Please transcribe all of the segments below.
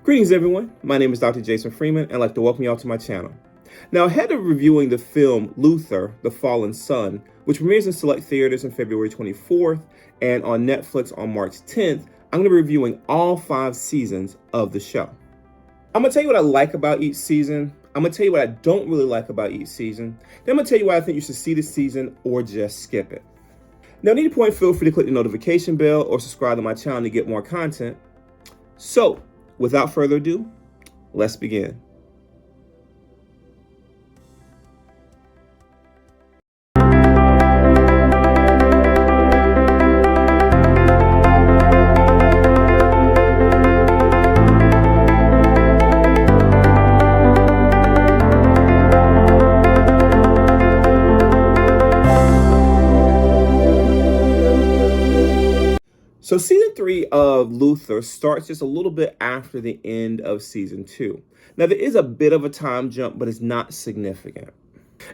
Greetings everyone, my name is Dr. Jason Freeman and I'd like to welcome you all to my channel. Now ahead of reviewing the film Luther, The Fallen Son, which premieres in select theaters on February 24th and on Netflix on March 10th, I'm going to be reviewing all 5 seasons of the show. I'm going to tell you what I like about each season, I'm going to tell you what I don't really like about each season, then I'm going to tell you why I think you should see the season or just skip it. Now at any point, feel free to click the notification bell or subscribe to my channel to get more content. So, without further ado, let's begin. So season 3 of Luther starts just a little bit after the end of season 2. Now there is a bit of a time jump, but it's not significant.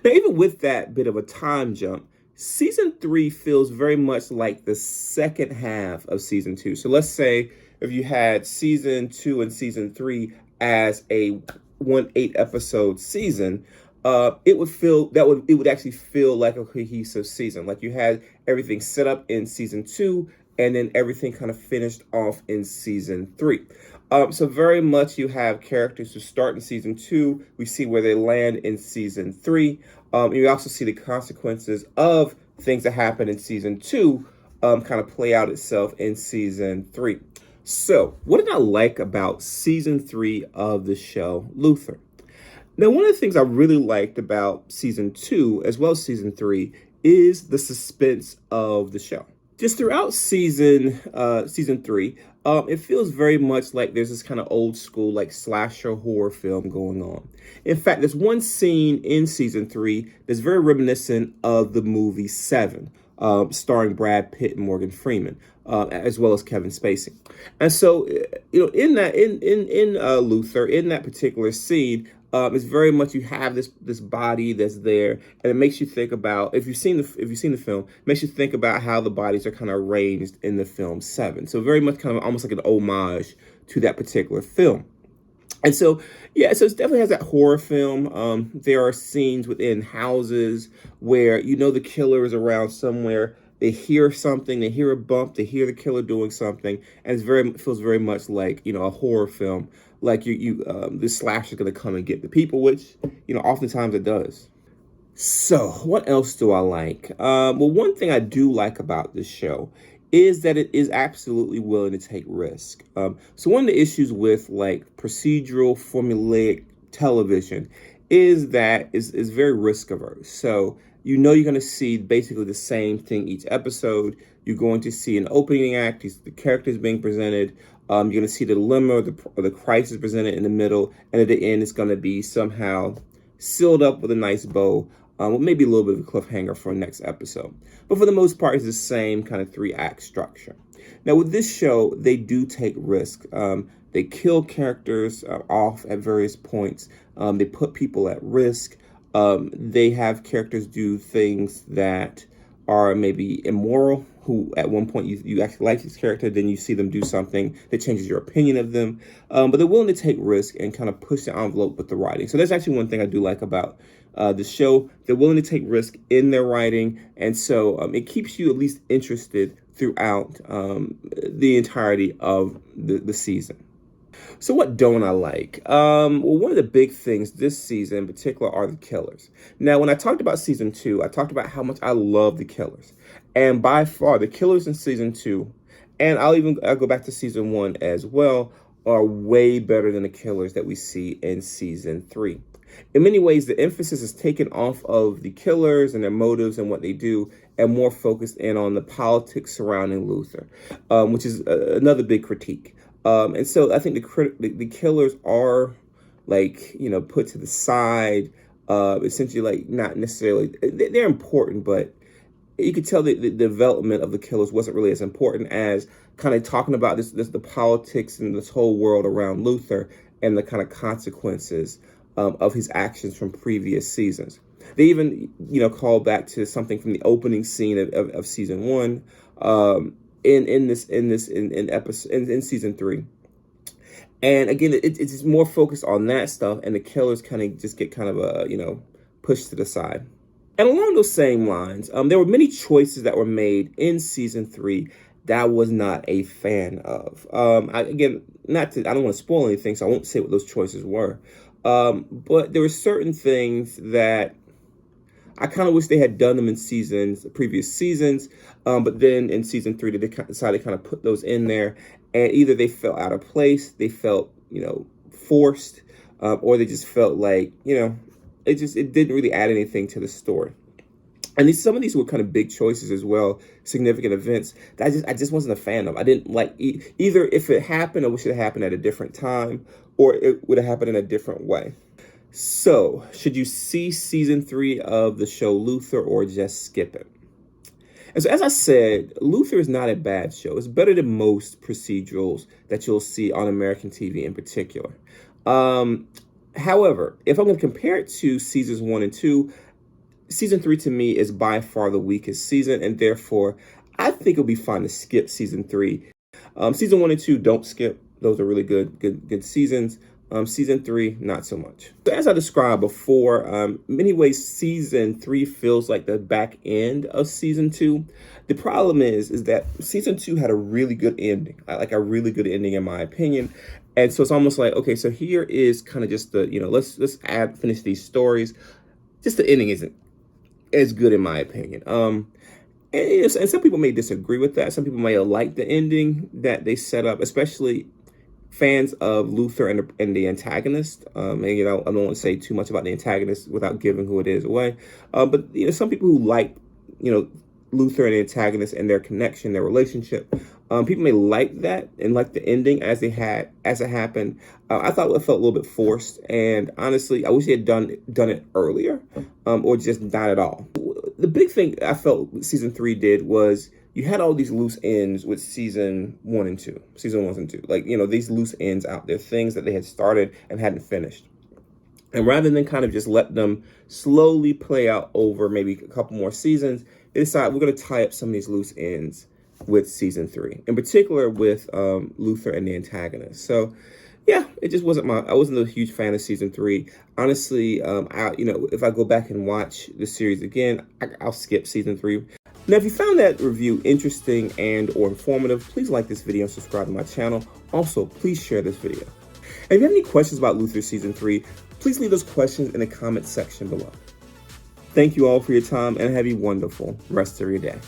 Now even with that bit of a time jump, season 3 feels very much like the second half of season 2. So let's say if you had season 2 and season 3 as a 8 episode season, it would actually feel like a cohesive season. Like you had everything set up in season 2, and then everything kind of finished off in season 3. So very much you have characters who start in season 2. We see where they land in season 3. You also see the consequences of things that happen in season 2 kind of play out itself in season 3. So what did I like about season 3 of the show Luther? Now, one of the things I really liked about season 2 as well as season 3 is the suspense of the show. Just throughout season 3, it feels very much like there's this kind of old school like slasher horror film going on. In fact, there's one scene in season 3 that's very reminiscent of the movie Seven, starring Brad Pitt and Morgan Freeman, as well as Kevin Spacey. And so, in Luther, in that particular scene, it's very much you have this body that's there, and it makes you think about, if you've seen the film, it makes you think about how the bodies are kind of arranged in the film Seven. So very much kind of almost like an homage to that particular film. And so, yeah, so it definitely has that horror film. There are scenes within houses where the killer is around somewhere. They hear something, they hear a bump, they hear the killer doing something, and it feels very much like a horror film. Like the slasher is gonna come and get the people, which oftentimes it does. So what else do I like? Well, one thing I do like about this show is that it is absolutely willing to take risk. So one of the issues with like procedural formulaic television is that is very risk averse. So you're going to see basically the same thing each episode. You're going to see an opening act, the characters being presented. You're going to see the dilemma or the crisis presented in the middle, and at the end, it's going to be somehow sealed up with a nice bow, with maybe a little bit of a cliffhanger for the next episode. But for the most part, it's the same kind of 3-act structure. Now, with this show, they do take risk. They kill characters off at various points. They put people at risk. They have characters do things that are maybe immoral, who at one point you actually like this character, then you see them do something that changes your opinion of them. But they're willing to take risk and kind of push the envelope with the writing. So that's actually one thing I do like about the show. They're willing to take risk in their writing. And so it keeps you at least interested throughout the entirety of the season. So what don't I like? Well, one of the big things this season in particular are the killers. Now, when I talked about season 2, I talked about how much I love the killers. And by far, the killers in season 2, and I'll go back to season 1 as well, are way better than the killers that we see in season 3. In many ways, the emphasis is taken off of the killers and their motives and what they do, and more focused in on the politics surrounding Luther, which is another big critique. And so I think the killers are put to the side, essentially like not necessarily, they're important, but you could tell the development of the killers wasn't really as important as kind of talking about the politics and this whole world around Luther and the kind of consequences of his actions from previous seasons. They even, call back to something from the opening scene of season 1 in season 3. And again, it's just more focused on that stuff, and the killers kind of just get kind of pushed to the side. And along those same lines, there were many choices that were made in season 3 that I was not a fan of. Again, I don't want to spoil anything, so I won't say what those choices were. But there were certain things that I kind of wish they had done them in previous seasons. But then in season 3, they decided to kind of put those in there, and either they felt out of place, they felt, forced, or they just felt like, it didn't really add anything to the story. And some of these were kind of big choices as well, significant events that I just wasn't a fan of. I didn't like either if it happened, I wish it had happened at a different time, or it would have happened in a different way. So, should you see season 3 of the show Luther or just skip it? And so, as I said, Luther is not a bad show. It's better than most procedurals that you'll see on American TV in particular. However, if I'm going to compare it to seasons 1 and 2, season 3 to me is by far the weakest season, and therefore I think it'll be fine to skip season 3. Season 1 and 2, don't skip. Those are really good seasons. Season 3, not so much. So as I described before, in many ways, season 3 feels like the back end of season 2. The problem is that season 2 had a really good ending, like a really good ending in my opinion. And so it's almost like, okay, so here is kind of just the, let's finish these stories. Just the ending isn't as good in my opinion. And some people may disagree with that. Some people may like the ending that they set up, especially fans of Luther and the antagonist. And I don't want to say too much about the antagonist without giving who it is away. But some people who like Luther and the antagonist and their connection, their relationship. People may like that and like the ending as it happened. I thought it felt a little bit forced, and honestly, I wish they had done it earlier, or just not at all. The big thing I felt season 3 did was you had all these loose ends with season 1 and 2. Like, these loose ends out there, things that they had started and hadn't finished. And rather than kind of just let them slowly play out over maybe a couple more seasons, they decided we're going to tie up some of these loose ends with season 3, in particular with Luther and the antagonist. So, yeah, it just wasn't I wasn't a huge fan of season 3. Honestly, if I go back and watch the series again, I'll skip season 3. Now, if you found that review interesting and or informative, please like this video and subscribe to my channel. Also, please share this video. And if you have any questions about Luther season 3, please leave those questions in the comment section below. Thank you all for your time, and have a wonderful rest of your day.